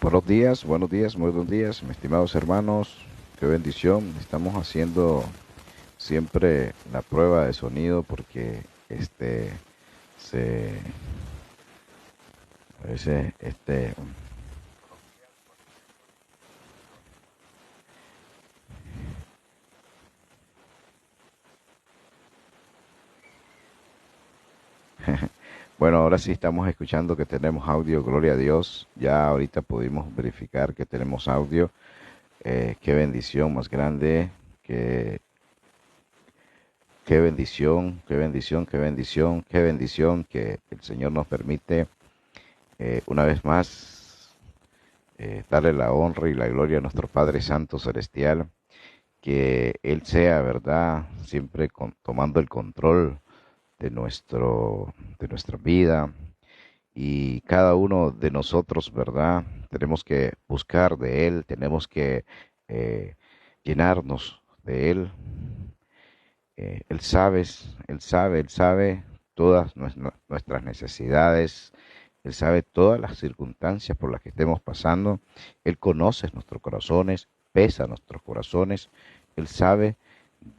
buenos días, muy buenos días, mis estimados hermanos. Qué bendición. Estamos haciendo siempre la prueba de sonido porque se a veces bueno, ahora sí estamos escuchando que tenemos audio, gloria a Dios. Ya ahorita pudimos verificar que tenemos audio. Qué bendición más grande, qué, qué bendición, qué bendición, qué bendición, qué bendición que el Señor nos permite una vez más darle la honra y la gloria a nuestro Padre Santo Celestial, que Él sea, ¿verdad? Siempre tomando el control de nuestra vida y cada uno de nosotros, ¿verdad? Tenemos que buscar de Él, tenemos que eh, llenarnos de Él. Él sabe todas nuestras necesidades, Él sabe todas las circunstancias por las que estemos pasando, Él conoce nuestros corazones, pesa nuestros corazones, Él sabe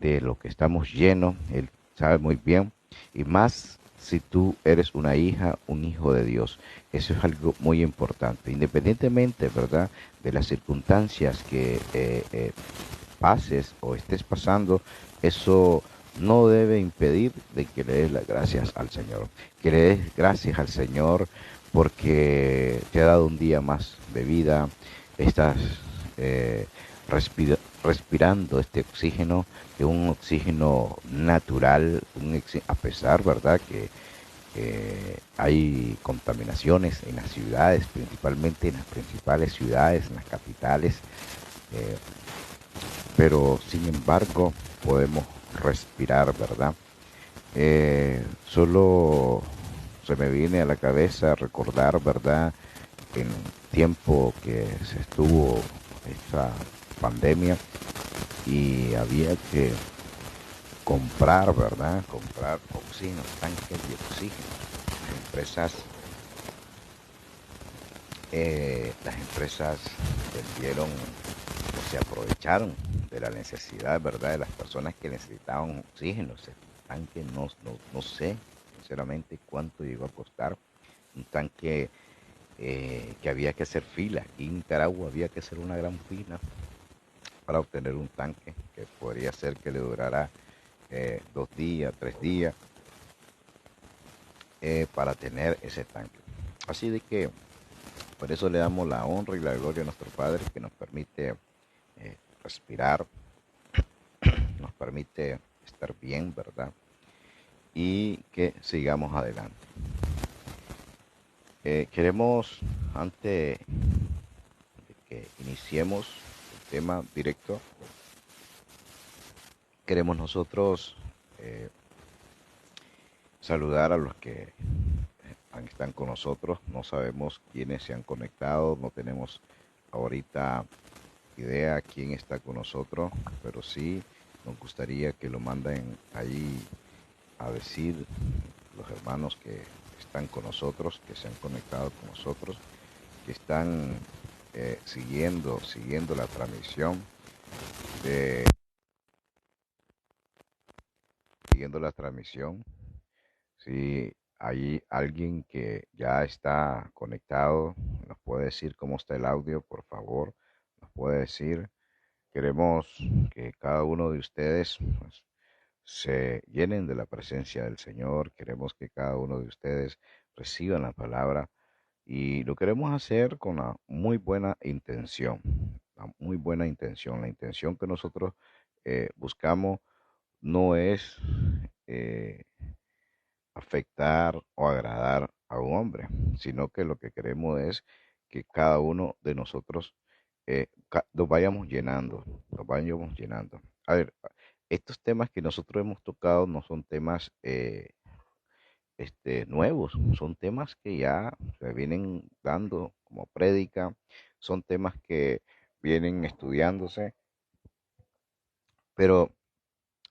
de lo que estamos llenos, Él sabe muy bien, y más si tú eres una hija, un hijo de Dios. Eso es algo muy importante, independientemente, ¿verdad?, de las circunstancias que pases o estés pasando, eso no debe impedir de que le des las gracias al Señor. Que le des gracias al Señor porque te ha dado un día más de vida, estás eh, respirando este oxígeno, que es un oxígeno natural, a pesar, ¿verdad?, que hay contaminaciones en las ciudades, principalmente en las principales ciudades, en las capitales, eh, pero sin embargo podemos respirar, ¿verdad? Solo se me viene a la cabeza recordar, ¿verdad?, en tiempo que se estuvo esta pandemia y había que comprar, ¿verdad? Comprar oxígeno, tanques de oxígeno. Las empresas, las empresas vendieron o se aprovecharon de la necesidad, ¿verdad?, de las personas que necesitaban oxígeno. Ese tanque no sé, sinceramente, cuánto llegó a costar. Un tanque que había que hacer fila. Aquí en Nicaragua había que hacer una gran fila para obtener un tanque que podría ser que le durara 2 días, 3 días, para tener ese tanque. Así de que por eso le damos la honra y la gloria a nuestro Padre que nos permite respirar, nos permite estar bien, ¿verdad? Y que sigamos adelante. Queremos, antes de que iniciemos el tema directo, queremos nosotros eh, saludar a los que están con nosotros. No sabemos quiénes se han conectado, no tenemos ahorita idea quién está con nosotros, pero sí nos gustaría que lo manden ahí a decir los hermanos que están con nosotros, que se han conectado con nosotros, que están siguiendo la transmisión de siguiendo la transmisión. Si hay alguien que ya está conectado, nos puede decir cómo está el audio, por favor, nos puede decir. Queremos que cada uno de ustedes, pues, se llenen de la presencia del Señor. Queremos que cada uno de ustedes reciban la palabra y lo queremos hacer con una muy buena intención, una muy buena intención. La intención que nosotros buscamos no es eh, afectar o agradar a un hombre, sino que lo que queremos es que cada uno de nosotros los vayamos llenando, los vayamos llenando. A ver, estos temas que nosotros hemos tocado no son temas nuevos, son temas que ya se vienen dando como prédica, son temas que vienen estudiándose, pero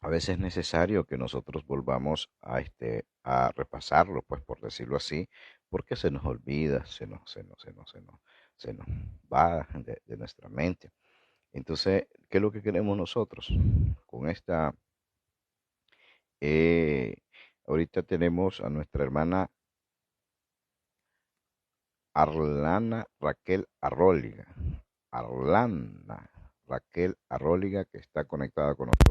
a veces es necesario que nosotros volvamos a repasarlo, pues por decirlo así, porque se nos olvida, se nos va de nuestra mente. Entonces, ¿qué es lo que queremos nosotros con esta? eh, Ahorita tenemos a nuestra hermana Arlana Raquel Arróliga. Arlana Raquel Arróliga, que está conectada con nosotros.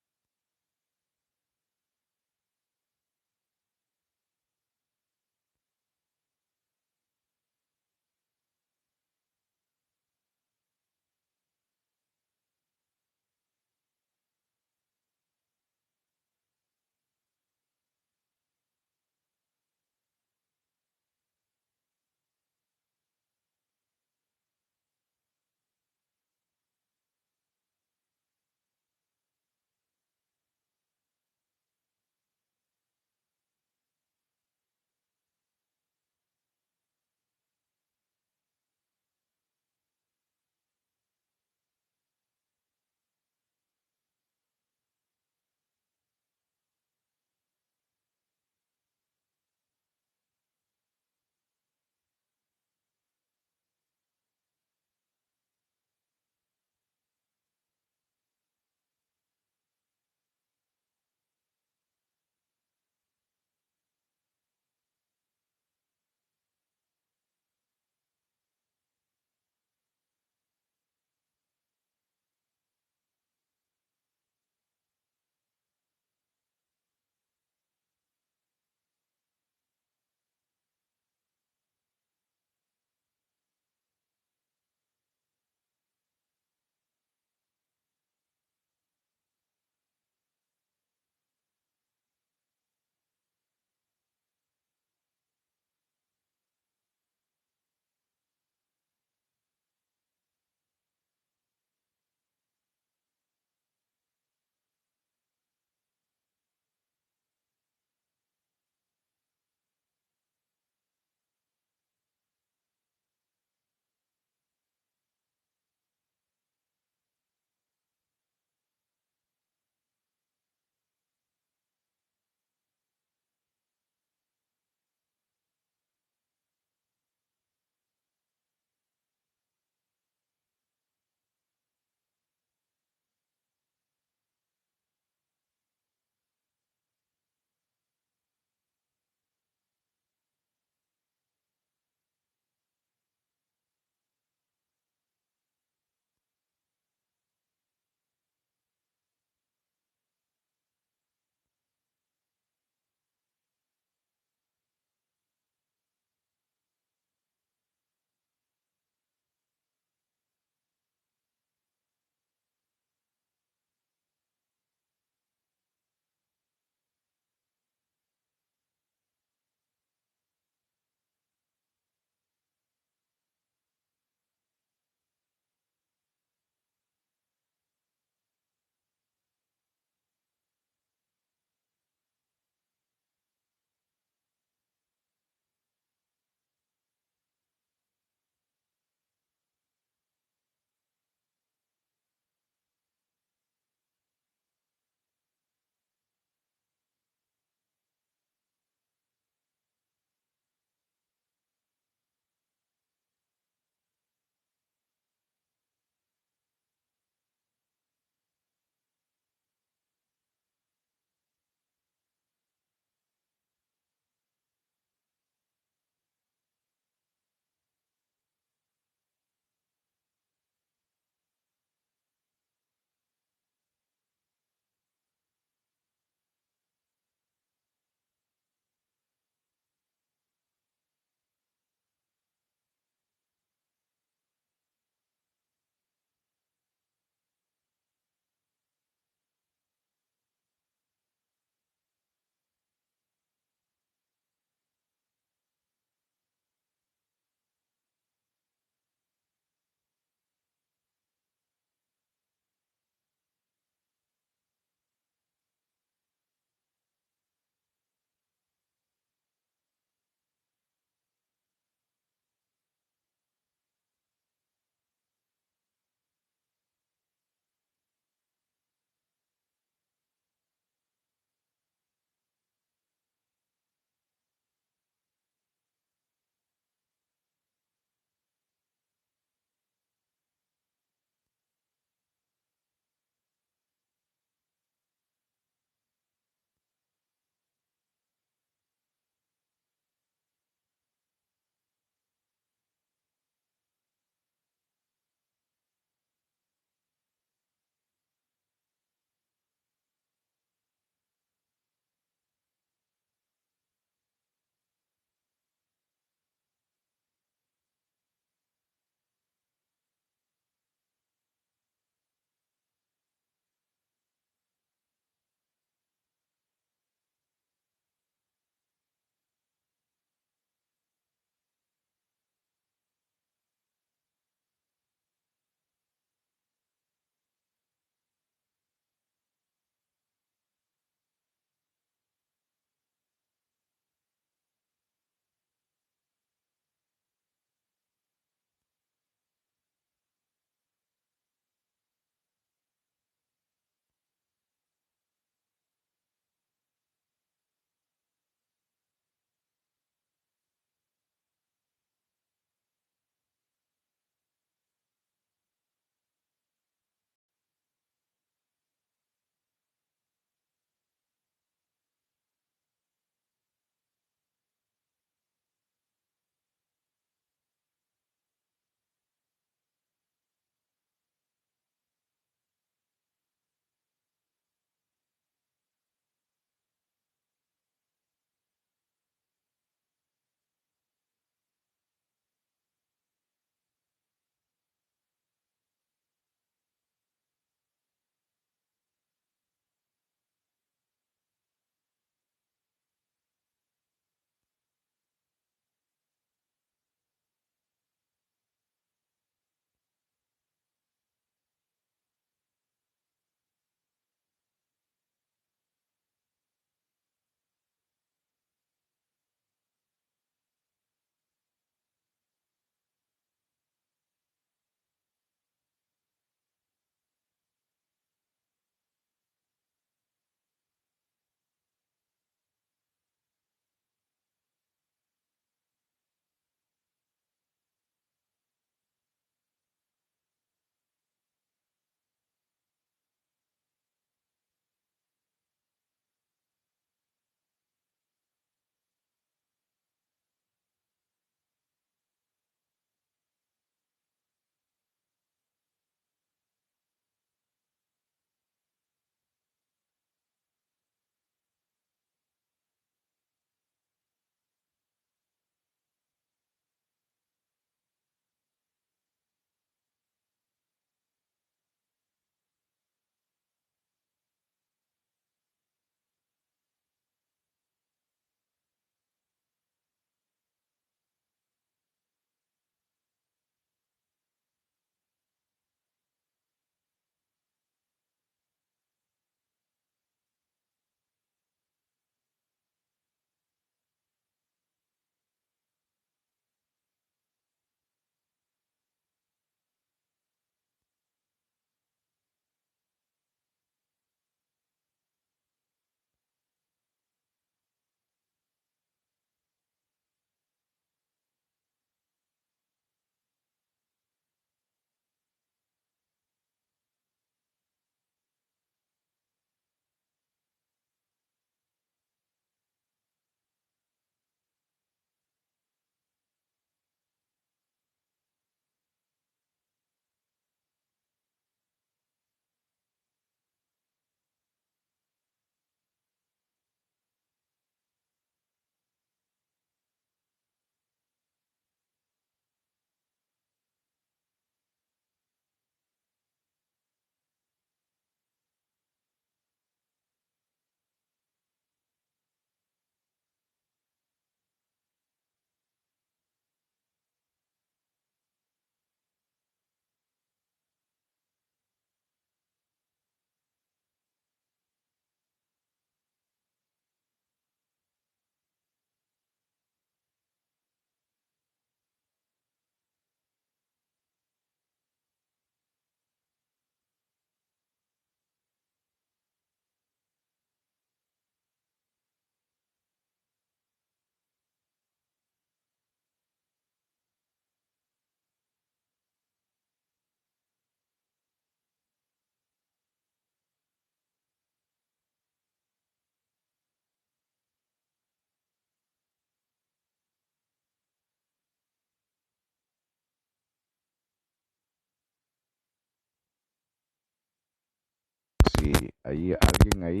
si hay alguien ahí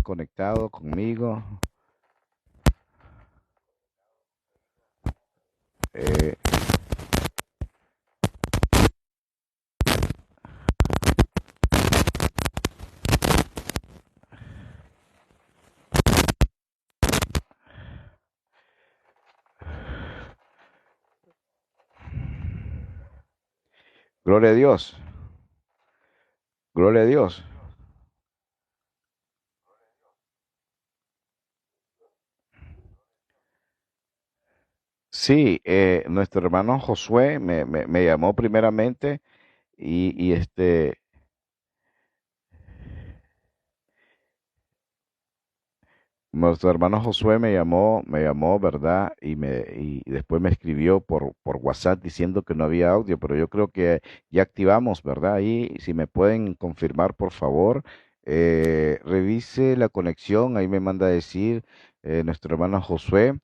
conectado conmigo. Eh, Gloria a Dios, gloria a Dios. Sí, nuestro hermano Josué me llamó primeramente y nuestro hermano Josué me llamó, ¿verdad? Y después me escribió por WhatsApp diciendo que no había audio, pero yo creo que ya activamos, ¿verdad? Ahí, si me pueden confirmar, por favor, revise la conexión, ahí me manda a decir nuestro hermano Josué.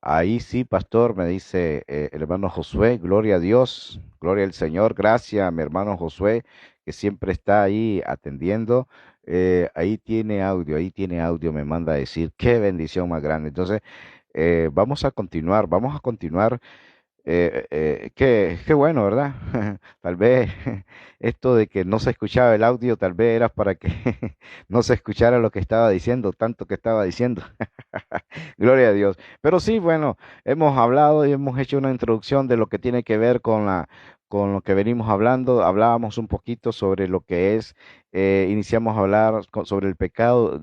Ahí sí, pastor, me dice el hermano Josué, gloria a Dios, gloria al Señor, gracias, mi hermano Josué, que siempre está ahí atendiendo. Ahí tiene audio, me manda a decir, qué bendición más grande. Entonces, vamos a continuar qué bueno, ¿verdad? Tal vez esto de que no se escuchaba el audio, tal vez era para que no se escuchara lo que estaba diciendo, tanto que estaba diciendo. Gloria a Dios. Pero sí, bueno, hemos hablado y hemos hecho una introducción de lo que tiene que ver con lo que venimos hablando. Hablábamos un poquito sobre lo que es, iniciamos a hablar sobre el pecado.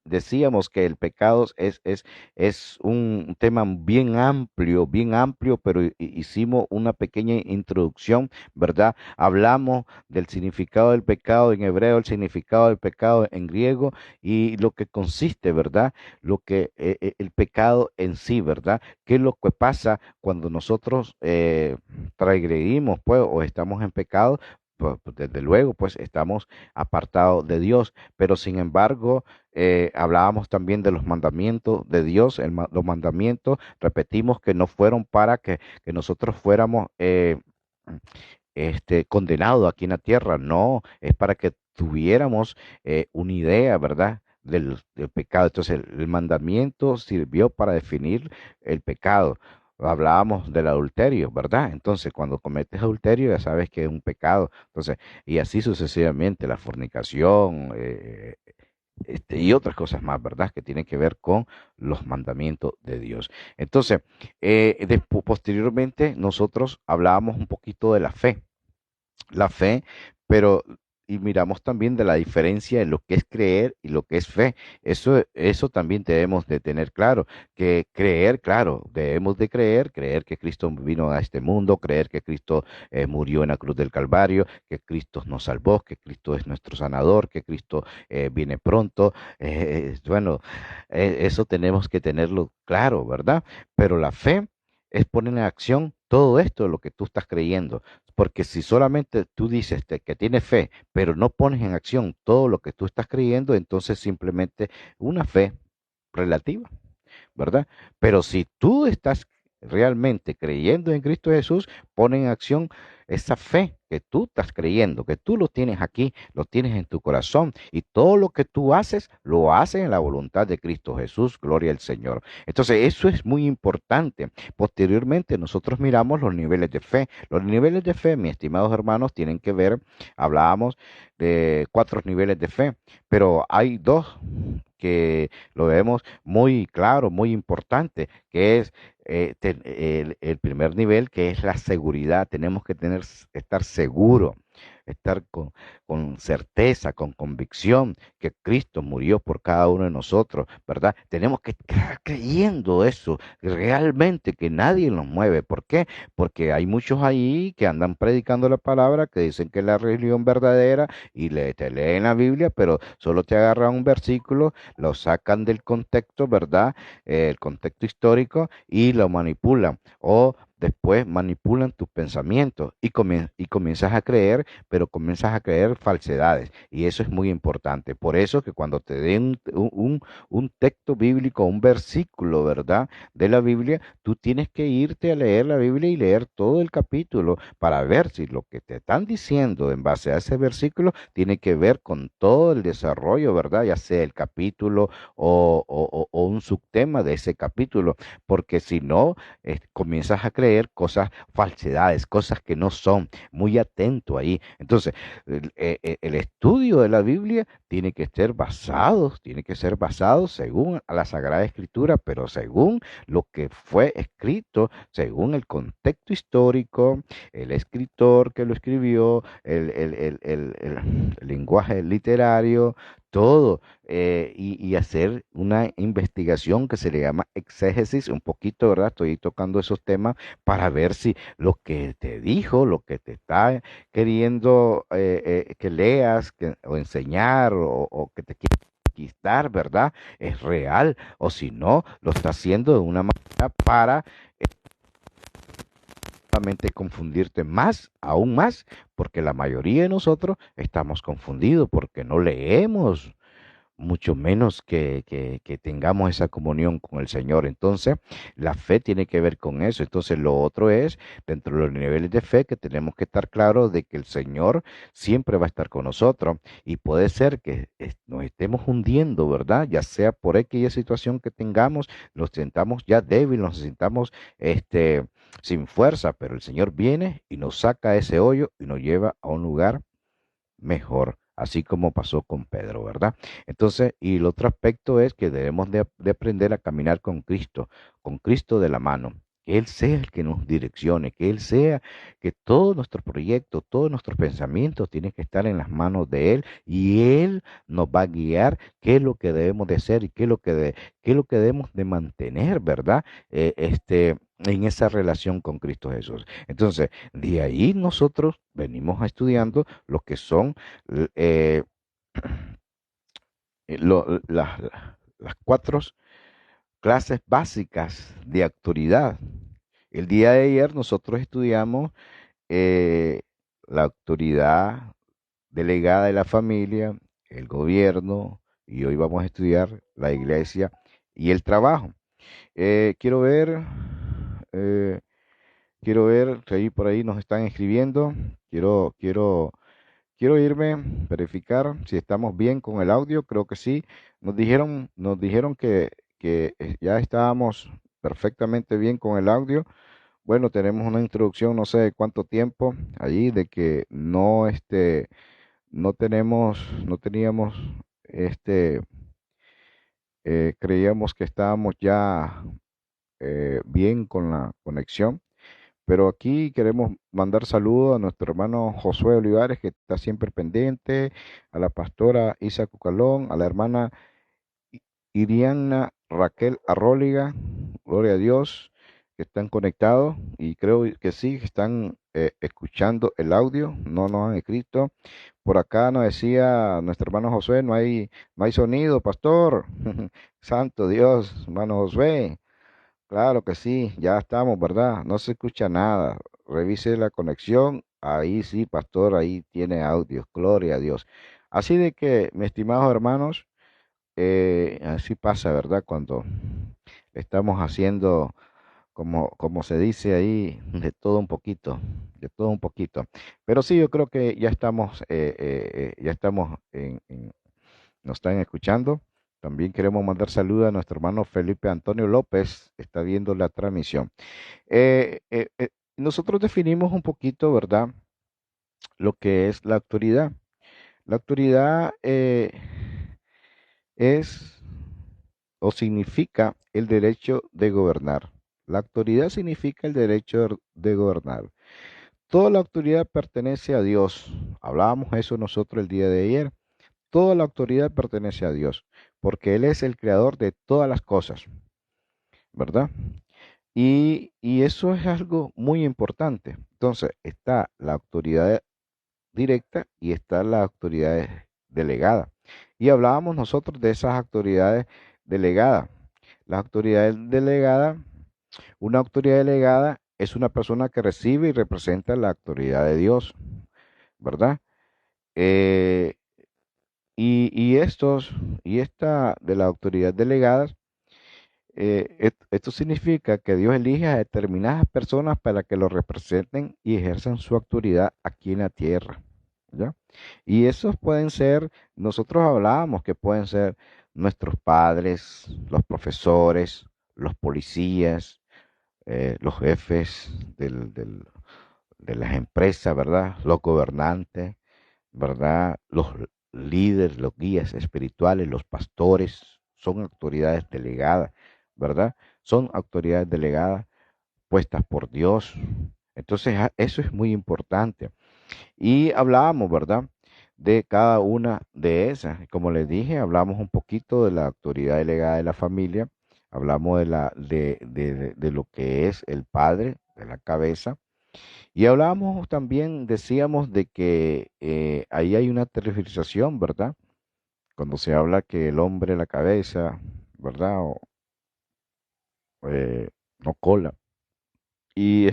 Decíamos que el pecado es un tema bien amplio, pero hicimos una pequeña introducción, ¿verdad? Hablamos del significado del pecado en hebreo, el significado del pecado en griego y lo que consiste, ¿verdad? Lo que el pecado en sí, ¿verdad? ¿Qué es lo que pasa cuando nosotros transgredimos, pues, o estamos en pecado? Pues, desde luego, pues estamos apartados de Dios, pero sin embargo, hablábamos también de los mandamientos de Dios, los mandamientos, repetimos que no fueron para que nosotros fuéramos condenados aquí en la tierra, no, es para que tuviéramos una idea, ¿verdad? Del pecado. Entonces, el mandamiento sirvió para definir el pecado. Hablábamos del adulterio, ¿verdad? Entonces, cuando cometes adulterio, ya sabes que es un pecado. Entonces, y así sucesivamente, la fornicación, y otras cosas más, ¿verdad? Que tienen que ver con los mandamientos de Dios. Entonces, posteriormente nosotros hablábamos un poquito de la fe, pero y miramos también de la diferencia en lo que es creer y lo que es fe. Eso también debemos de tener claro, que creer, claro, debemos de creer que Cristo vino a este mundo, creer que Cristo murió en la cruz del Calvario, que Cristo nos salvó, que Cristo es nuestro sanador, que Cristo viene pronto. Bueno, eso tenemos que tenerlo claro, ¿verdad? Pero la fe es poner en acción todo esto de lo que tú estás creyendo. Porque si solamente tú dices que tienes fe, pero no pones en acción todo lo que tú estás creyendo, entonces simplemente una fe relativa, ¿verdad? Pero si tú estás realmente creyendo en Cristo Jesús, pon en acción esa fe que tú estás creyendo, que tú lo tienes aquí, lo tienes en tu corazón y todo lo que tú haces, lo haces en la voluntad de Cristo Jesús, gloria al Señor. Entonces, eso es muy importante. Posteriormente, nosotros miramos los niveles de fe. Los niveles de fe, mis estimados hermanos, tienen que ver, hablábamos de 4 niveles de fe, pero hay dos que lo vemos muy claro, muy importante, que es el primer nivel, que es la seguridad. Tenemos que estar seguros, estar con certeza, con convicción que Cristo murió por cada uno de nosotros, ¿verdad? Tenemos que estar creyendo eso, realmente que nadie nos mueve. ¿Por qué? Porque hay muchos ahí que andan predicando la palabra, que dicen que es la religión verdadera y te leen la Biblia, pero solo te agarran un versículo, lo sacan del contexto, ¿verdad? El contexto histórico y lo manipulan o después manipulan tus pensamientos y comienzas a creer, pero comienzas a creer falsedades. Y eso es muy importante. Por eso que cuando te den un texto bíblico, un versículo, ¿verdad? De la Biblia, tú tienes que irte a leer la Biblia y leer todo el capítulo para ver si lo que te están diciendo en base a ese versículo tiene que ver con todo el desarrollo, ¿verdad? Ya sea el capítulo o un subtema de ese capítulo, porque si no, comienzas a creer cosas, falsedades, cosas que no son. Muy atento ahí. Entonces, el estudio de la Biblia tiene que ser basado según a la Sagrada Escritura, pero según lo que fue escrito, según el contexto histórico, el escritor que lo escribió, el lenguaje literario, todo, y hacer una investigación que se le llama exégesis, un poquito, ¿verdad? Estoy tocando esos temas para ver si lo que te dijo, lo que te está queriendo que leas o enseñar o que te quiere conquistar, ¿verdad? Es real, o si no, lo está haciendo de una manera para solamente confundirte más, aún más, porque la mayoría de nosotros estamos confundidos porque no leemos, mucho menos que tengamos esa comunión con el Señor. Entonces, la fe tiene que ver con eso. Entonces, lo otro es, dentro de los niveles de fe, que tenemos que estar claros de que el Señor siempre va a estar con nosotros y puede ser que nos estemos hundiendo, ¿verdad? Ya sea por aquella situación que tengamos, nos sintamos ya débiles, nos sintamos sin fuerza, pero el Señor viene y nos saca ese hoyo y nos lleva a un lugar mejor, así como pasó con Pedro, ¿verdad? Entonces, y el otro aspecto es que debemos de aprender a caminar con Cristo de la mano. Que Él sea el que nos direccione, que Él sea, que todo nuestro proyecto, todos nuestros pensamientos tienen que estar en las manos de Él y Él nos va a guiar qué es lo que debemos de hacer y qué es lo que debemos de mantener, ¿verdad? En esa relación con Cristo Jesús. Entonces, de ahí nosotros venimos estudiando lo que son eh, las cuatro clases básicas de autoridad. El día de ayer nosotros estudiamos eh, la autoridad delegada de la familia, el gobierno, y hoy vamos a estudiar la iglesia y el trabajo. Quiero ver, eh, quiero ver, si ahí por ahí nos están escribiendo. Quiero, quiero Quiero irme, verificar si estamos bien con el audio, creo que sí. Nos dijeron que ya estábamos perfectamente bien con el audio. Bueno, tenemos una introducción, no sé de cuánto tiempo allí, de que no, no teníamos, este, creíamos que estábamos ya bien con la conexión. Pero aquí queremos mandar saludos a nuestro hermano Josué Olivares, que está siempre pendiente, a la pastora Isa Cucalón, a la hermana Iriana Raquel Arróliga, gloria a Dios, que están conectados y creo que sí, que están escuchando el audio, no nos han escrito. Por acá nos decía nuestro hermano Josué, no hay sonido, pastor. Santo Dios, hermano Josué. Claro que sí, ya estamos, ¿verdad? No se escucha nada. Revise la conexión. Ahí sí, pastor, ahí tiene audio. Gloria a Dios. Así de que, mis estimados hermanos, así pasa, ¿verdad? Cuando estamos haciendo, como se dice ahí, de todo un poquito, de todo un poquito. Pero sí, yo creo que ya estamos nos están escuchando. También queremos mandar saludos a nuestro hermano Felipe Antonio López, está viendo la transmisión. Nosotros definimos un poquito, ¿verdad?, lo que es la autoridad. La autoridad es o significa el derecho de gobernar. La autoridad significa el derecho de gobernar. Toda la autoridad pertenece a Dios. Hablábamos eso nosotros el día de ayer. Toda la autoridad pertenece a Dios, porque Él es el creador de todas las cosas, ¿verdad? Y eso es algo muy importante. Entonces, está la autoridad directa y está la autoridad delegada. Y hablábamos nosotros de esas autoridades delegadas. Las autoridades delegadas, una autoridad delegada es una persona que recibe y representa la autoridad de Dios, ¿verdad? Eh, y esta de la autoridad delegada, esto significa que Dios elige a determinadas personas para que lo representen y ejerzan su autoridad aquí en la tierra, ¿ya? Y esos pueden ser, nosotros hablábamos que pueden ser nuestros padres, los profesores, los policías, los jefes de las empresas, ¿verdad? Los gobernantes, ¿verdad? Los líderes, los guías espirituales, los pastores, son autoridades delegadas, ¿verdad? Son autoridades delegadas puestas por Dios. Entonces, eso es muy importante. Y hablábamos, ¿verdad? De cada una de esas. Como les dije, hablamos un poquito de la autoridad delegada de la familia, hablamos de lo que es el padre, de la cabeza, y hablábamos también, decíamos de que ahí hay una tergiversación, ¿verdad? Cuando se habla que el hombre la cabeza, ¿verdad? O, no cola. Y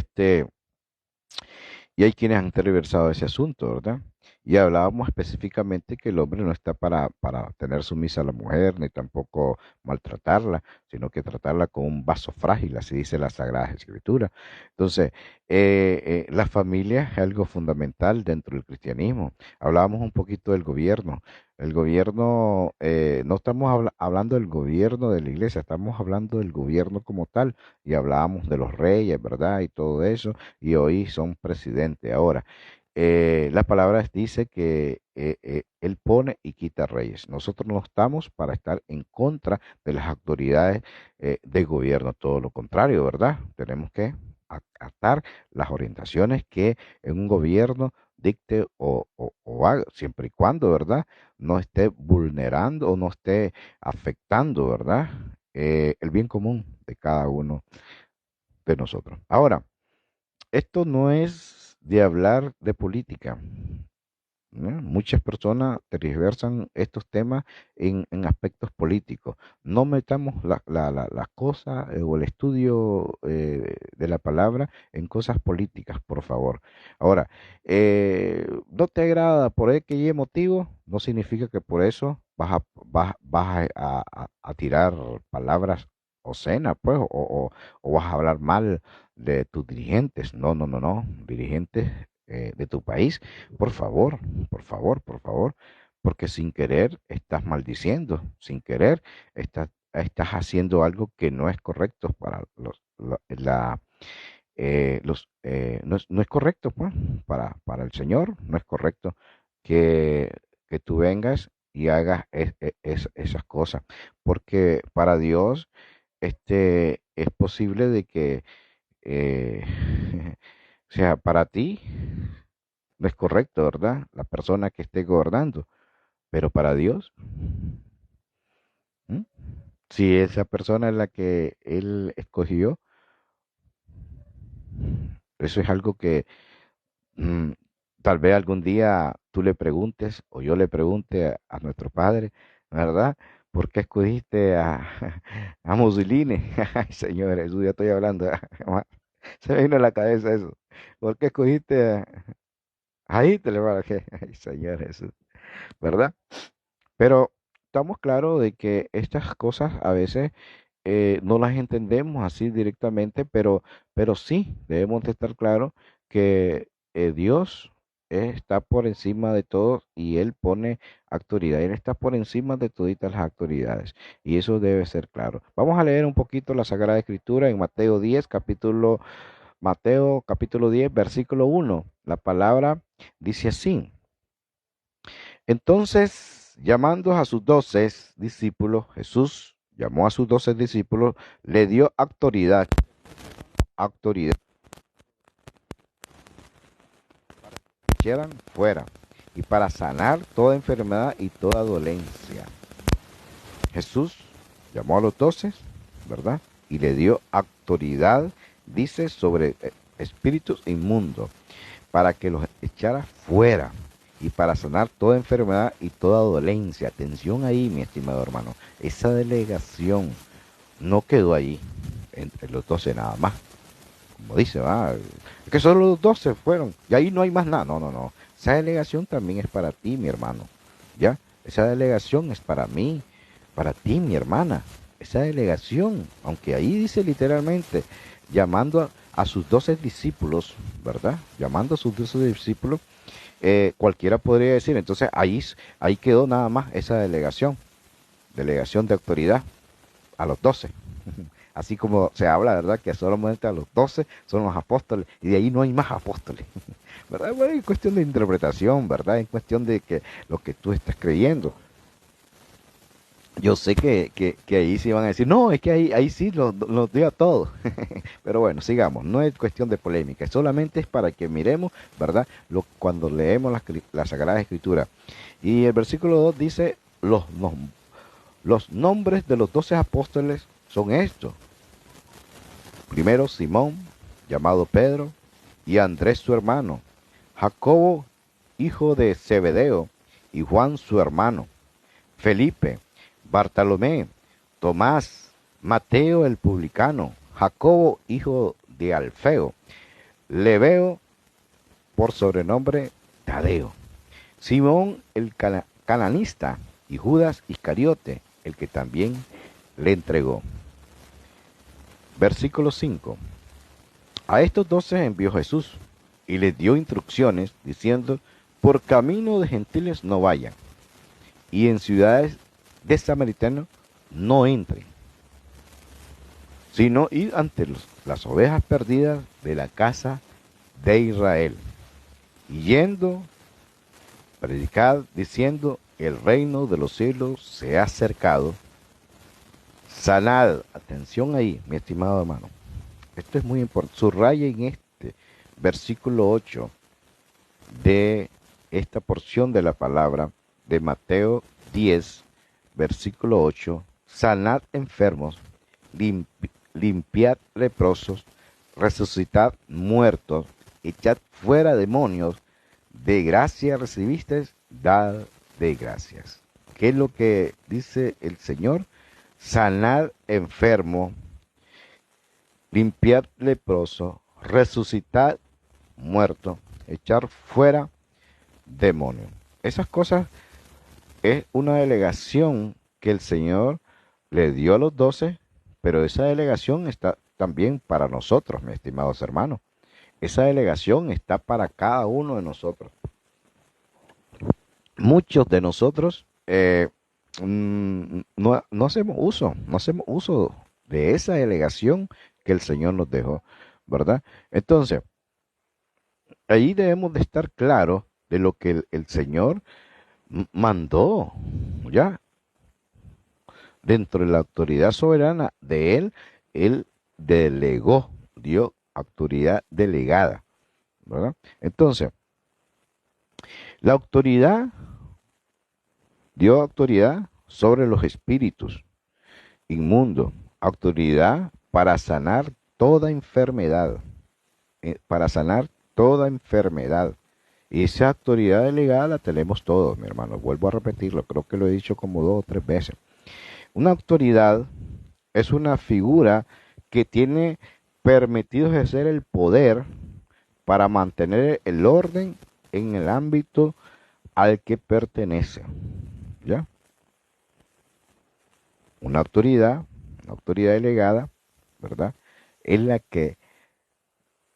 y hay quienes han tergiversado ese asunto, ¿verdad? Y hablábamos específicamente que el hombre no está para tener sumisa a la mujer, ni tampoco maltratarla, sino que tratarla como un vaso frágil, así dice la Sagrada Escritura. Entonces, la familia es algo fundamental dentro del cristianismo. Hablábamos un poquito del gobierno. El gobierno, no estamos hablando del gobierno de la iglesia, estamos hablando del gobierno como tal, y hablábamos de los reyes, ¿verdad? Y todo eso, y hoy son presidentes. Ahora, la palabra dice que Él pone y quita reyes. Nosotros no estamos para estar en contra de las autoridades de gobierno, todo lo contrario, ¿verdad? Tenemos que acatar las orientaciones que en un gobierno dicte o haga, siempre y cuando, ¿verdad? No esté vulnerando o no esté afectando, ¿verdad? El bien común de cada uno de nosotros. Ahora, esto no es de hablar de política, ¿no? Muchas personas tergiversan estos temas en aspectos políticos. No metamos las cosas o el estudio de la palabra en cosas políticas, por favor. Ahora, no te agrada por X y motivo, no significa que por eso vas a tirar palabras obscenas, pues, o vas a hablar mal de tus dirigentes. No, no, no, no. Dirigentes de tu país, por favor, por favor, por favor, porque sin querer estás maldiciendo, sin querer estás haciendo algo que no es correcto para no es correcto, pues, para el Señor, no es correcto que, que tú vengas y hagas esas cosas, porque para Dios es posible de que, eh, o sea, para ti no es correcto, ¿verdad? La persona que esté gobernando, pero para Dios, ¿m? Si esa persona es la que Él escogió, eso es algo que mm, tal vez algún día tú le preguntes o yo le pregunte a nuestro Padre, ¿verdad? ¿Por qué escogiste a Mussolini? Ay, Señor Jesús, ya estoy hablando. Se me vino a la cabeza eso. ¿Por qué escogiste a Hitler? Ay, Señor Jesús, ¿verdad? Pero estamos claros de que estas cosas a veces no las entendemos así directamente, pero sí debemos de estar claros que Dios está por encima de todo y Él pone autoridad. Él está por encima de toditas las autoridades y eso debe ser claro. Vamos a leer un poquito la Sagrada Escritura en Mateo capítulo 10, versículo 1. La palabra dice así. Entonces, llamando a sus 12 discípulos, Jesús llamó a sus 12 discípulos, le dio autoridad que hicieran fuera y para sanar toda enfermedad y toda dolencia. Jesús llamó a los 12, ¿verdad? Y le dio autoridad, dice, sobre espíritus inmundos, para que los echara fuera y para sanar toda enfermedad y toda dolencia. Atención ahí, mi estimado hermano. Esa delegación no quedó allí, entre los 12 nada más. como dice, va, es que solo los 12 fueron, y ahí no hay más nada. No, no, no. Esa delegación también es para ti, mi hermano. ¿Ya? Esa delegación es para mí, para ti, mi hermana. Esa delegación, aunque ahí dice literalmente, llamando a sus 12 discípulos, ¿verdad? Llamando a sus 12 discípulos, cualquiera podría decir, entonces ahí quedó nada más esa delegación, delegación de autoridad a los 12. Así como se habla, ¿verdad? Que solamente a los 12 son los apóstoles y de ahí no hay más apóstoles, ¿verdad? Bueno, es cuestión de interpretación, ¿verdad? Es cuestión de que lo que tú estás creyendo. Yo sé que ahí sí van a decir, no, es que ahí sí lo dio a todos. Pero bueno, sigamos, no es cuestión de polémica, solamente es para que miremos, ¿verdad? Cuando leemos la Sagrada Escritura. Y el versículo 2 dice, los nombres de los 12 apóstoles son estos. Primero Simón, llamado Pedro, y Andrés su hermano, Jacobo, hijo de Zebedeo, y Juan su hermano, Felipe, Bartolomé, Tomás, Mateo el publicano, Jacobo, hijo de Alfeo, Lebeo, por sobrenombre Tadeo, Simón el cananista, y Judas Iscariote, el que también le entregó. Versículo 5. A estos 12 envió Jesús y les dio instrucciones diciendo, por camino de gentiles no vayan, y en ciudades de samaritanos no entren, sino ir ante las ovejas perdidas de la casa de Israel. Y yendo, predicad diciendo, el reino de los cielos se ha acercado. Sanad, atención ahí, mi estimado hermano. Esto es muy importante. Subraya en este versículo 8 de esta porción de la palabra de Mateo 10, versículo 8. Sanad enfermos, limpiad leprosos, resucitad muertos, echad fuera demonios, de gracia recibisteis, dad de gracias. ¿Qué es lo que dice el Señor? Sanad enfermo, limpiad leproso, resucitad muerto, echar fuera demonio. Esas cosas es una delegación que el Señor le dio a los 12, pero esa delegación está también para nosotros, mis estimados hermanos. Esa delegación está para cada uno de nosotros. Muchos de nosotros no hacemos uso de esa delegación que el Señor nos dejó, ¿verdad? Entonces, ahí debemos de estar claros de lo que el Señor mandó, ¿ya? Dentro de la autoridad soberana de Él delegó, dio autoridad delegada, ¿verdad? Entonces, la autoridad dio autoridad sobre los espíritus inmundos, autoridad para sanar toda enfermedad, para sanar toda enfermedad. Y esa autoridad delegada la tenemos todos, mi hermano. Vuelvo a repetirlo, creo que lo he dicho como 2 o 3 veces. Una autoridad es una figura que tiene permitido ejercer el poder para mantener el orden en el ámbito al que pertenece. ¿Ya? Una autoridad delegada, ¿verdad? Es la que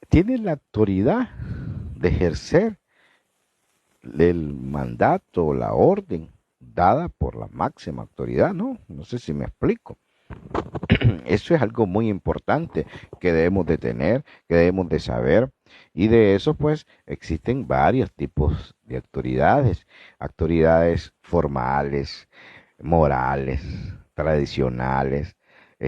tiene la autoridad de ejercer el mandato, la orden dada por la máxima autoridad, ¿no? No sé si me explico. Eso es algo muy importante que debemos de tener, que debemos de saber. Y de eso, pues, existen varios tipos de autoridades. Autoridades formales, morales, tradicionales,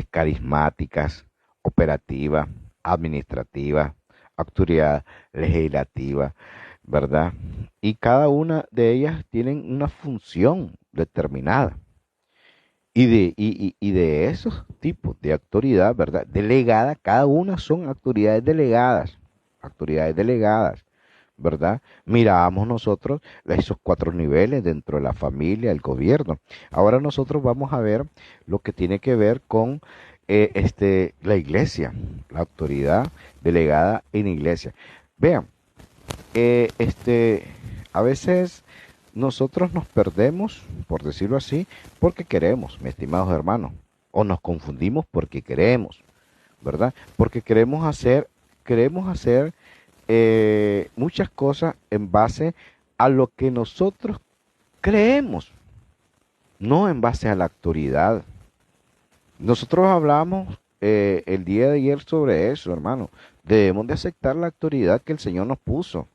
carismáticas, operativas, administrativas, autoridad legislativa, ¿verdad? Y cada una de ellas tienen una función determinada. Y de esos tipos de autoridad, ¿verdad? Delegada, cada una son autoridades delegadas, ¿verdad? Miramos nosotros esos 4 niveles dentro de la familia, el gobierno. Ahora nosotros vamos a ver lo que tiene que ver con la iglesia, la autoridad delegada en la iglesia. Vean, eh, este, a veces nosotros nos perdemos, por decirlo así, porque queremos, mis estimados hermanos, o nos confundimos porque queremos, ¿verdad? Porque queremos hacer muchas cosas en base a lo que nosotros creemos, no en base a la autoridad. Nosotros hablamos el día de ayer sobre eso, hermano. Debemos de aceptar la autoridad que el Señor nos puso,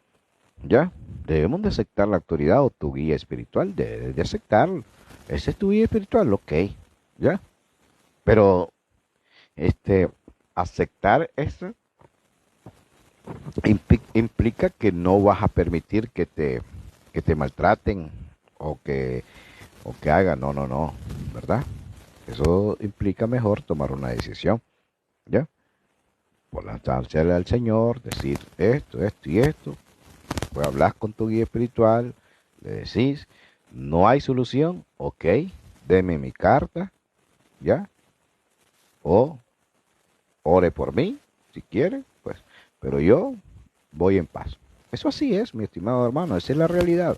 ¿ya? Debemos de aceptar la autoridad o tu guía espiritual, debes de aceptarlo. Ese es tu guía espiritual, ok, ¿ya? Pero, este, aceptar eso implica que no vas a permitir que te maltraten o o que hagan, no, no, no, ¿verdad? Eso implica mejor tomar una decisión, ¿ya? Por lanzársela al Señor, decir esto, esto y esto. Pues hablas con tu guía espiritual, le decís, no hay solución, ok, deme mi carta, ¿ya? O ore por mí, si quiere, pues, pero yo voy en paz. Eso así es, mi estimado hermano, esa es la realidad,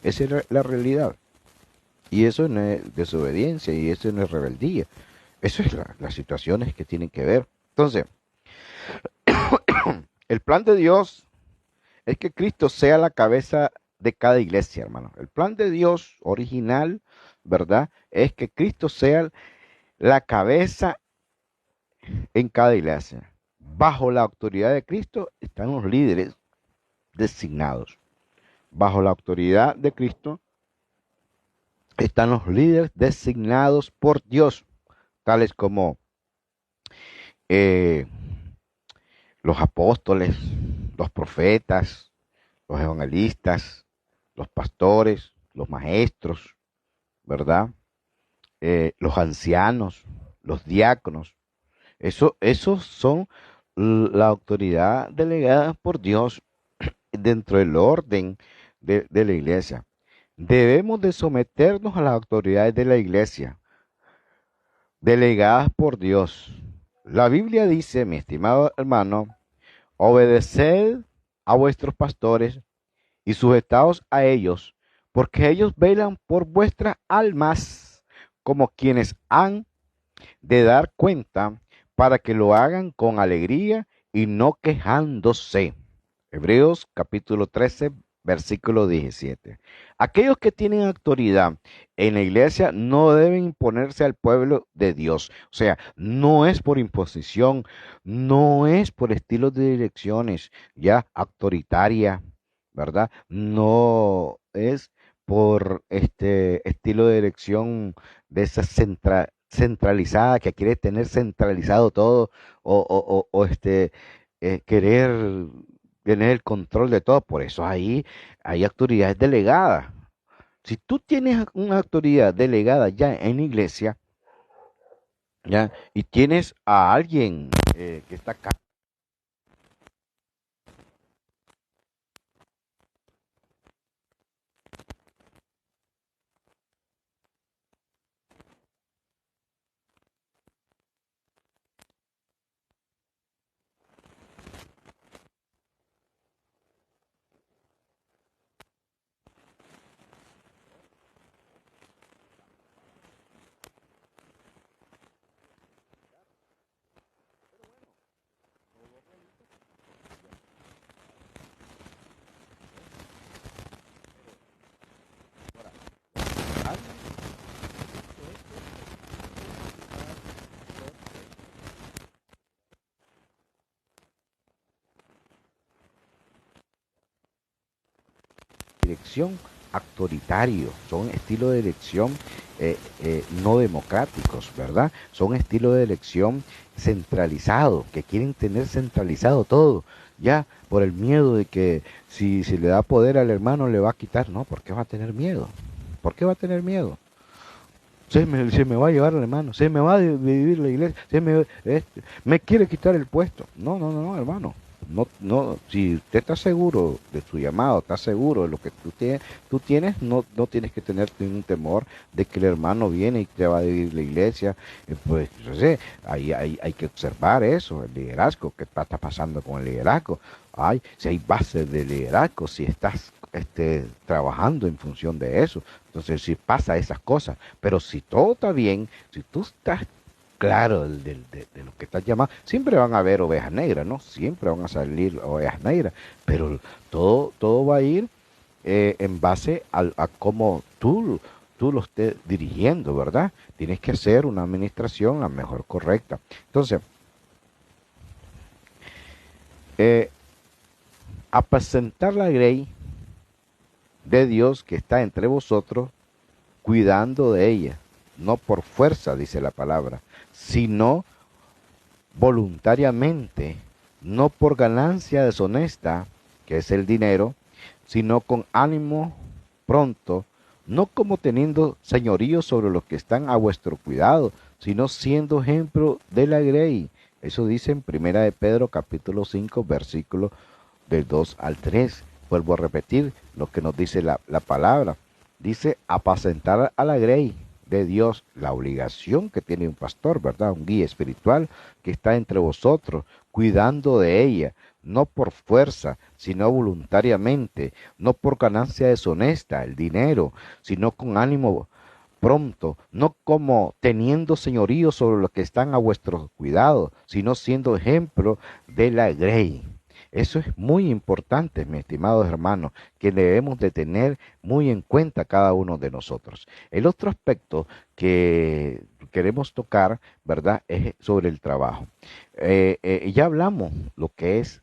esa es la realidad. Y eso no es desobediencia y eso no es rebeldía. Eso es las situaciones que tienen que ver. Entonces, el plan de Dios es que Cristo sea la cabeza de cada iglesia, hermano. El plan de Dios original, ¿verdad? Es que Cristo sea la cabeza en cada iglesia. Bajo la autoridad de Cristo están los líderes designados. Bajo la autoridad de Cristo están los líderes designados por Dios, tales como eh, los apóstoles, los profetas, los evangelistas, los pastores, los maestros, ¿verdad? Los ancianos, los diáconos. Esos son la autoridad delegada por Dios dentro del orden de la iglesia. Debemos de someternos a las autoridades de la iglesia, delegadas por Dios. La Biblia dice, mi estimado hermano, obedeced a vuestros pastores y sujetaos a ellos, porque ellos velan por vuestras almas como quienes han de dar cuenta para que lo hagan con alegría y no quejándose. Hebreos capítulo 13, versículo 17. Aquellos que tienen autoridad en la iglesia no deben imponerse al pueblo de Dios. O sea, no es por imposición, no es por estilos de direcciones ya autoritaria, ¿verdad? No es por este estilo de dirección de esa centralizada que quiere tener centralizado todo o querer tener el control de todo. Por eso ahí hay autoridades delegadas. Si tú tienes una autoridad delegada ya en la iglesia, ya, y tienes a alguien que está acá, dirección autoritario, son estilos de elección no democráticos, ¿verdad? Son estilos de elección centralizados, que quieren tener centralizado todo, ya por el miedo de que si le da poder al hermano le va a quitar, no, ¿por qué va a tener miedo? ¿Por qué va a tener miedo? Se me va a llevar el hermano, se me va a dividir la iglesia, me quiere quitar el puesto. No, no, no, no, hermano. Si usted está seguro de su llamado, está seguro de lo que tú tienes, no tienes que tener ningún temor de que el hermano viene y te va a dividir la iglesia. Pues, yo sé, hay que observar eso, el liderazgo, qué está pasando con el liderazgo. Si hay bases de liderazgo, si estás trabajando en función de eso. Entonces, si pasa esas cosas, pero si todo está bien, si tú estás claro de lo que estás llamando, siempre van a haber ovejas negras, ¿no? Siempre van a salir ovejas negras, pero todo va a ir en base a cómo tú lo estés dirigiendo, ¿verdad? Tienes que hacer una administración la mejor correcta. Entonces, eh, apacentar la grey de Dios que está entre vosotros, cuidando de ella, no por fuerza, dice la palabra, sino voluntariamente, no por ganancia deshonesta, que es el dinero, sino con ánimo pronto, no como teniendo señorío sobre los que están a vuestro cuidado, sino siendo ejemplo de la grey. Eso dice en Primera de Pedro capítulo 5 versículo del 2 al 3. Vuelvo a repetir lo que nos dice la palabra. Dice apacentar a la grey de Dios, la obligación que tiene un pastor, ¿verdad? Un guía espiritual que está entre vosotros, cuidando de ella, no por fuerza, sino voluntariamente, no por ganancia deshonesta, el dinero, sino con ánimo pronto, no como teniendo señorío sobre los que están a vuestro cuidado, sino siendo ejemplo de la grey. Eso es muy importante, mis estimados hermanos, que debemos de tener muy en cuenta cada uno de nosotros. El otro aspecto que queremos tocar, ¿verdad?, es sobre el trabajo. Ya hablamos lo que es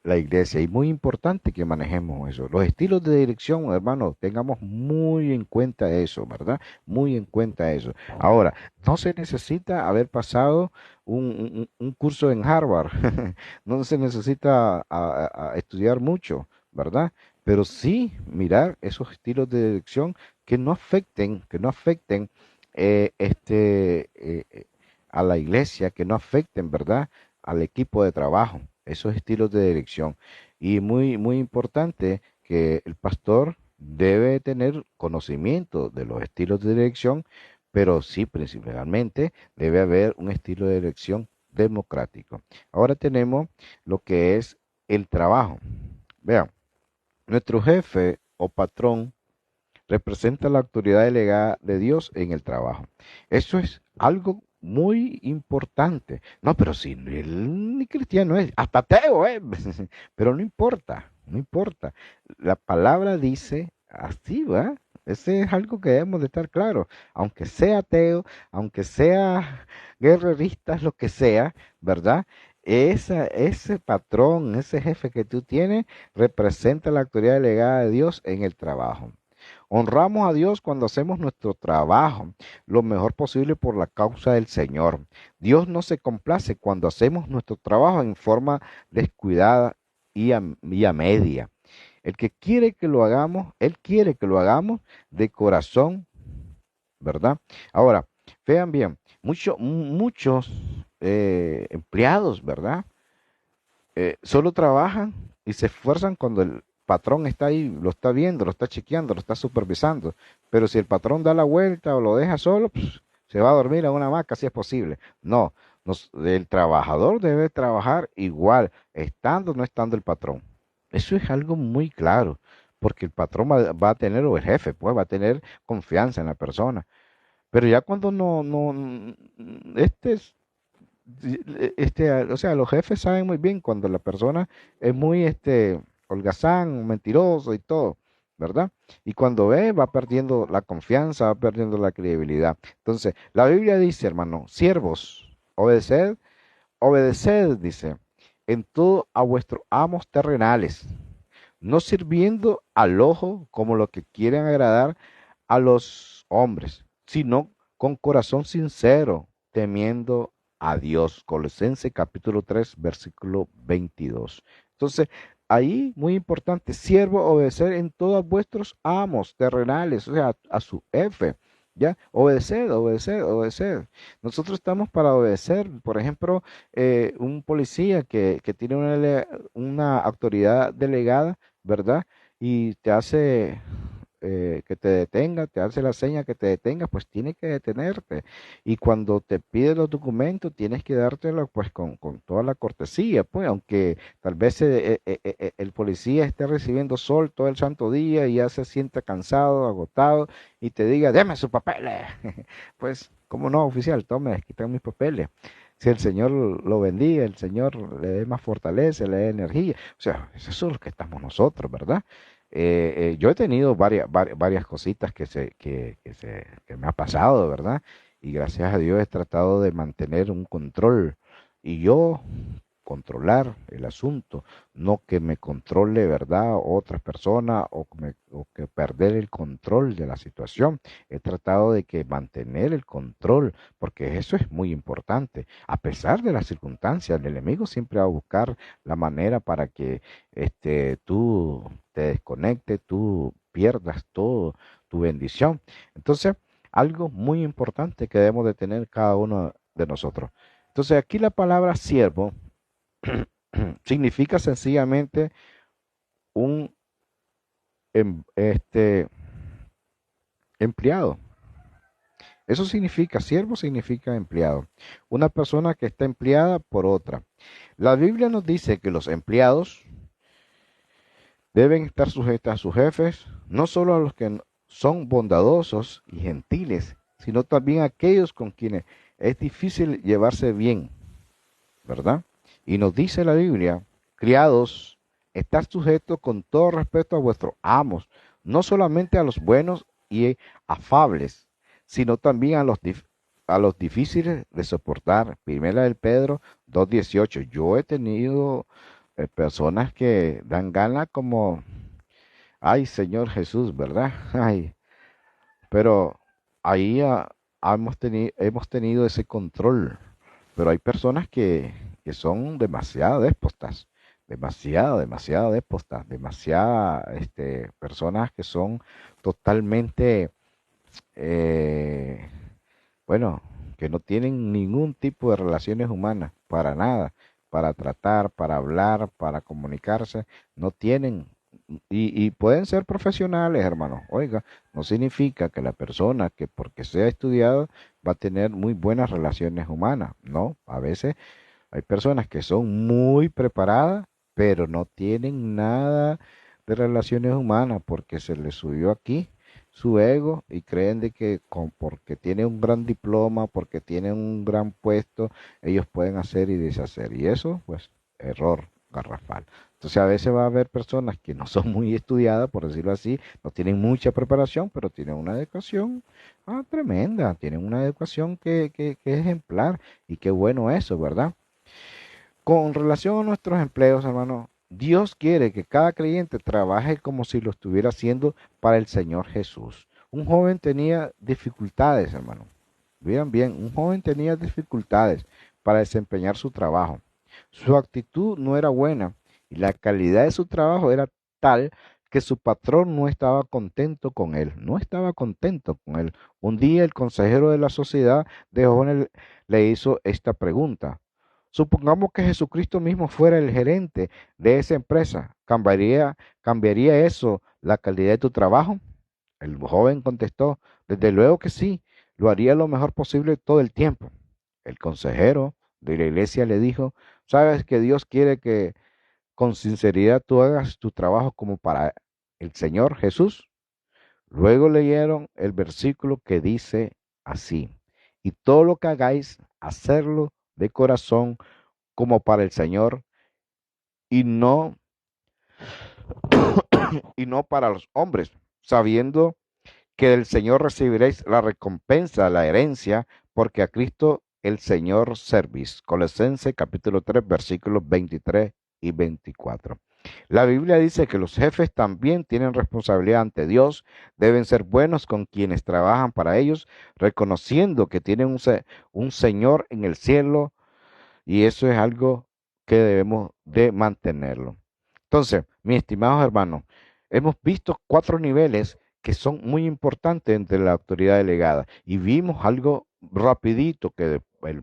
la iglesia y muy importante que manejemos eso. Los estilos de dirección, hermanos, tengamos muy en cuenta eso, ¿verdad? Muy en cuenta eso. Ahora, no se necesita haber pasado un curso en Harvard, no se necesita a estudiar mucho, ¿verdad? Pero sí mirar esos estilos de dirección que no afecten eh, este, eh, eh, a la iglesia, que no afecten, ¿verdad?, al equipo de trabajo, esos estilos de dirección. Y muy, muy importante que el pastor debe tener conocimiento de los estilos de dirección, pero sí, principalmente debe haber un estilo de dirección democrático. Ahora tenemos lo que es el trabajo. Vean, nuestro jefe o patrón representa la autoridad delegada de Dios en el trabajo. Eso es algo muy importante. No, pero si él ni cristiano es, hasta ateo es, pero no importa, no importa. La palabra dice así, ¿va? Ese es algo que debemos de estar claro. Aunque sea ateo, aunque sea guerrerista, lo que sea, ¿verdad? Ese patrón, ese jefe que tú tienes, representa la autoridad delegada de Dios en el trabajo. Honramos a Dios cuando hacemos nuestro trabajo lo mejor posible por la causa del Señor. Dios no se complace cuando hacemos nuestro trabajo en forma descuidada y a media. El que quiere que lo hagamos, Él quiere que lo hagamos de corazón, ¿verdad? Ahora, vean bien, muchos empleados, ¿verdad? Solo trabajan y se esfuerzan cuando el patrón está ahí, lo está viendo, lo está chequeando, lo está supervisando. Pero si el patrón da la vuelta o lo deja solo, pues, se va a dormir en una hamaca si es posible. No, el trabajador debe trabajar igual, estando o no estando el patrón. Eso es algo muy claro, porque el patrón va a tener, o el jefe, pues va a tener confianza en la persona. Pero ya cuando este es o sea, los jefes saben muy bien cuando la persona es muy, holgazán, mentiroso y todo, ¿verdad? Y cuando va perdiendo la confianza, va perdiendo la credibilidad. Entonces, la Biblia dice, hermano, siervos, obedeced, dice, en todo a vuestros amos terrenales, no sirviendo al ojo como lo que quieren agradar a los hombres, sino con corazón sincero, temiendo a Dios. Colosenses capítulo 3 versículo 22. Entonces, ahí muy importante, siervo, obedecer en todos vuestros amos terrenales, o sea, a su jefe, ¿Ya? Obedecer, obedecer, obedecer. Nosotros estamos para obedecer. Por ejemplo, un policía que tiene una autoridad delegada, ¿verdad? Y te hace que te detenga, te hace la seña que te detenga, pues tiene que detenerte. Y cuando te pide los documentos, tienes que dártelo pues con toda la cortesía, pues aunque tal vez el policía esté recibiendo sol todo el santo día y ya se sienta cansado, agotado y te diga, deme sus papeles. Pues, ¿cómo no, oficial? Tome, quitan mis papeles. Si el Señor lo bendiga, el Señor le dé más fortaleza, le dé energía. O sea, eso es lo que estamos nosotros, ¿verdad? Yo he tenido varias cositas que me ha pasado, ¿verdad? Y gracias a Dios he tratado de mantener un control y yo controlar el asunto, no que me controle, ¿verdad? Otras personas o que perder el control de la situación. He tratado de que mantener el control, porque eso es muy importante. A pesar de las circunstancias, el enemigo siempre va a buscar la manera para que tú te desconectes, tú pierdas todo tu bendición. Entonces, algo muy importante que debemos de tener cada uno de nosotros. Entonces, aquí la palabra siervo significa sencillamente un empleado. Eso significa, siervo significa empleado. Una persona que está empleada por otra. La Biblia nos dice que los empleados deben estar sujetos a sus jefes, no solo a los que son bondadosos y gentiles, sino también a aquellos con quienes es difícil llevarse bien, ¿verdad? Y nos dice la Biblia, criados, estar sujetos con todo respeto a vuestros amos, no solamente a los buenos y afables, sino también a los difíciles de soportar. Primera del Pedro 2:18. Yo he tenido personas que dan ganas como, ay Señor Jesús, ¿verdad? Ay, pero ahí hemos tenido ese control. Pero hay personas que son demasiado déspotas, demasiado déspotas, demasiadas personas que son totalmente, eh, bueno, que no tienen ningún tipo de relaciones humanas, para nada, para tratar, para hablar, para comunicarse, no tienen, y pueden ser profesionales, hermano. Oiga, no significa que la persona que porque sea estudiado va a tener muy buenas relaciones humanas, no, a veces hay personas que son muy preparadas, pero no tienen nada de relaciones humanas porque se les subió aquí su ego y creen de que porque tienen un gran diploma, porque tienen un gran puesto, ellos pueden hacer y deshacer. Y eso, pues, error garrafal. Entonces a veces va a haber personas que no son muy estudiadas, por decirlo así, no tienen mucha preparación, pero tienen una educación tremenda, tienen una educación que es ejemplar y qué bueno eso, ¿verdad? Con relación a nuestros empleos, hermano, Dios quiere que cada creyente trabaje como si lo estuviera haciendo para el Señor Jesús. Un joven tenía dificultades, hermano. Vean bien, un joven tenía dificultades para desempeñar su trabajo. Su actitud no era buena y la calidad de su trabajo era tal que su patrón no estaba contento con él, no estaba contento con él. Un día el consejero de la sociedad de jóvenes le hizo esta pregunta. Supongamos que Jesucristo mismo fuera el gerente de esa empresa. ¿Cambiaría eso la calidad de tu trabajo? El joven contestó, desde luego que sí, lo haría lo mejor posible todo el tiempo. El consejero de la iglesia le dijo, sabes que Dios quiere que con sinceridad tú hagas tu trabajo como para el Señor Jesús. Luego leyeron el versículo que dice así, y todo lo que hagáis, hacerlo de corazón como para el Señor y y no para los hombres, sabiendo que del Señor recibiréis la recompensa, la herencia, porque a Cristo el Señor servís. Colosenses capítulo 3 versículos 23 y 24. La Biblia dice que los jefes también tienen responsabilidad ante Dios, deben ser buenos con quienes trabajan para ellos, reconociendo que tienen un Señor en el cielo y eso es algo que debemos de mantenerlo. Entonces, mis estimados hermanos, hemos visto 4 niveles que son muy importantes entre la autoridad delegada. Y vimos algo rapidito que el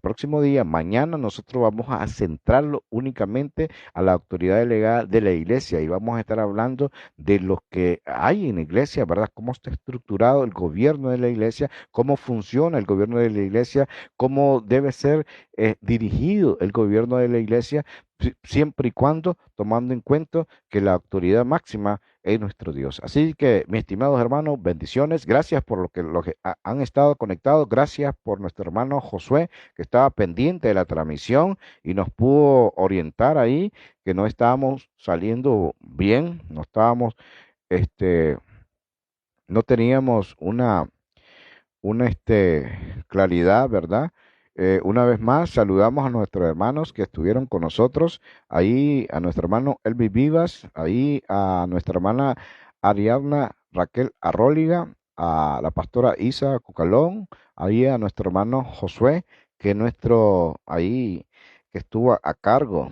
próximo día, mañana, nosotros vamos a centrarlo únicamente a la autoridad delegada de la iglesia y vamos a estar hablando de lo que hay en la iglesia, ¿verdad? Cómo está estructurado el gobierno de la iglesia, cómo funciona el gobierno de la iglesia, cómo debe ser dirigido el gobierno de la iglesia, siempre y cuando tomando en cuenta que la autoridad máxima es nuestro Dios. Así que, mis estimados hermanos, bendiciones. Gracias por lo que han estado conectados. Gracias por nuestro hermano Josué, que estaba pendiente de la transmisión y nos pudo orientar ahí, que no estábamos saliendo bien, no estábamos, este, no teníamos una claridad, ¿verdad? Una vez más, saludamos a nuestros hermanos que estuvieron con nosotros, ahí a nuestro hermano Elvi Vivas, ahí a nuestra hermana Ariadna Raquel Arróliga, a la pastora Isa Cucalón, ahí a nuestro hermano Josué, que ahí, que estuvo a cargo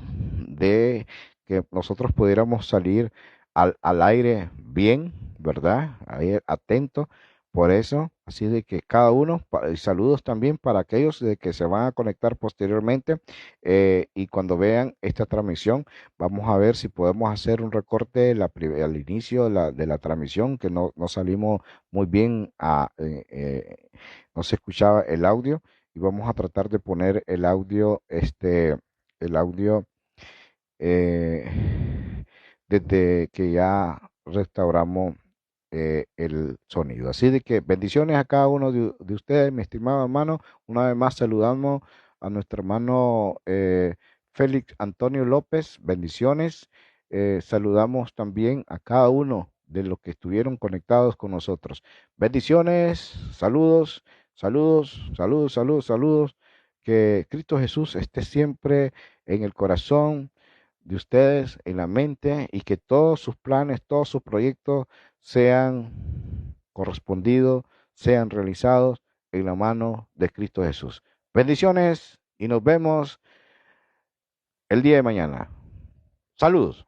de que nosotros pudiéramos salir al aire bien, ¿verdad? Ahí atento por eso, así de que cada uno, y saludos también para aquellos de que se van a conectar posteriormente y cuando vean esta transmisión, vamos a ver si podemos hacer un recorte al inicio de la transmisión, que no salimos muy bien, no se escuchaba el audio y vamos a tratar de poner el audio desde que ya restauramos el sonido. Así de que bendiciones a cada uno de ustedes, mi estimado hermano. Una vez más saludamos a nuestro hermano Félix Antonio López, bendiciones. Saludamos también a cada uno de los que estuvieron conectados con nosotros. Bendiciones, saludos, saludos, saludos, saludos, saludos. Que Cristo Jesús esté siempre en el corazón de ustedes, en la mente, y que todos sus planes, todos sus proyectos sean correspondidos, sean realizados en la mano de Cristo Jesús. Bendiciones y nos vemos el día de mañana. Saludos.